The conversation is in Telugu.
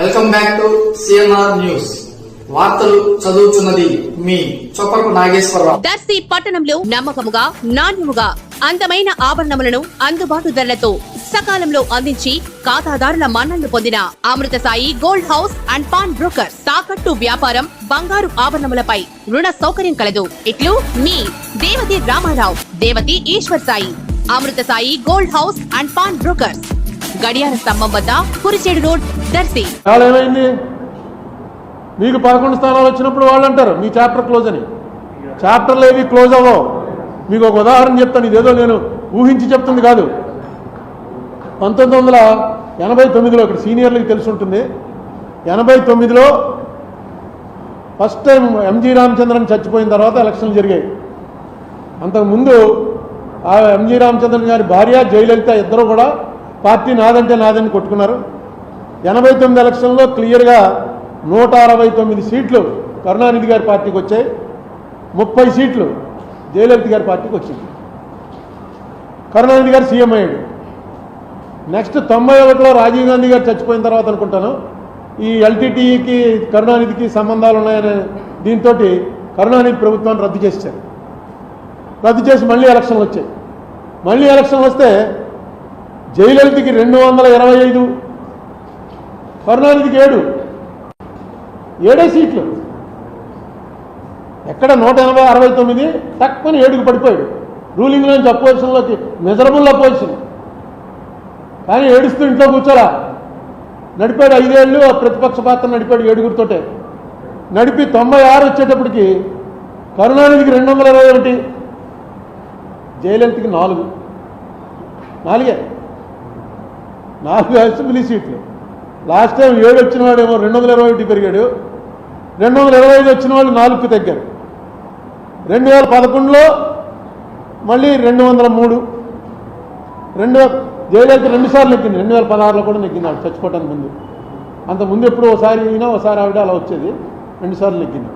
Welcome back to CNR news. వార్తలు చదువుతున్నది మీ చొప్పరపు నాగేశ్వరరావు. దర్శి పట్టణంలో నమ్మకముగా నాణ్యముగా అందమైన ఆభరణములను అందుబాటు ధరలతో సకాలంలో అందించి ఖాతాదారుల మన్ననలు పొందిన Amrutha Sai gold house and pawn broker. తాకట్టు వ్యాపారం, బంగారు ఆభరణములపై రుణ సౌకర్యం కలదు. ఇట్లు మీ Devathi Ramarao, Devathi Eshwar Sai. Amrutha Sai gold house and pawn brokers, గడియార స్తంభం వద్ద కురిచేడు రోడ్, దర్శి. మీకు 11 స్థానాలు వచ్చినప్పుడు వాళ్ళు అంటారు మీ చాప్టర్ క్లోజ్ అని. చాప్టర్లు ఏవి క్లోజ్ అవ్వవు. మీకు ఒక ఉదాహరణ చెప్తాను, ఇదేదో నేను ఊహించి చెప్తుంది కాదు. 1989లో ఇక్కడ సీనియర్లకు తెలిసి ఉంటుంది. 89లో ఫస్ట్ టైం ఎంజీ రామచంద్రన్ చచ్చిపోయిన తర్వాత ఎలక్షన్లు జరిగాయి. అంతకుముందు ఆ ఎంజీ రామచంద్రన్ గారి భార్య జయలలిత ఇద్దరు కూడా పార్టీ నాదంటే నాదని కొట్టుకున్నారు. 89 ఎలక్షన్లో క్లియర్గా 169 సీట్లు కరుణానిధి గారి పార్టీకి వచ్చాయి, 30 సీట్లు జయలలిత గారి పార్టీకి వచ్చింది. కరుణానిధి గారు సీఎం అయ్యాడు. నెక్స్ట్ 91లో రాజీవ్ గాంధీ గారు చచ్చిపోయిన తర్వాత అనుకుంటాను ఈ ఎల్టీటీఈకి కరుణానిధికి సంబంధాలు ఉన్నాయనే దీంతో కరుణానిధి ప్రభుత్వాన్ని రద్దు చేశారు. రద్దు చేసి మళ్ళీ ఎలక్షన్లు వచ్చాయి. మళ్ళీ ఎలక్షన్లు వస్తే జయలలితకి 225, కరుణానిధికి 7 సీట్లు. ఎక్కడ 169 తక్కువ 7కి పడిపోయాడు. రూలింగ్లోంచి అపోజిషన్లోకి, మెజరబుల్ అపోజిషన్. కానీ ఏడుస్తూ ఇంట్లో కూర్చోరా, నడిపాడు 5 ఏళ్ళు ప్రతిపక్ష పాత్ర నడిపాడు 7గురితోటే. నడిపి 96 వచ్చేటప్పటికి కరుణానిధికి 221, జయలలితకి 4 అసెంబ్లీ సీట్లు. లాస్ట్ టైం 7 వచ్చిన వాడేమో 221 పెరిగాడు, 225 వచ్చిన వాళ్ళు 4కు తగ్గారు. 2011లో మళ్ళీ 203. జయలలిత 2 సార్లు నెగ్గింది. 2016లో కూడా నెగ్గింది ఆవిడ చచ్చిపోవటానికి ముందు. అంతకుముందు ఎప్పుడు ఒకసారి ఈయన ఒకసారి ఆవిడ అలా వచ్చేది, 2 సార్లు నెగ్గింది.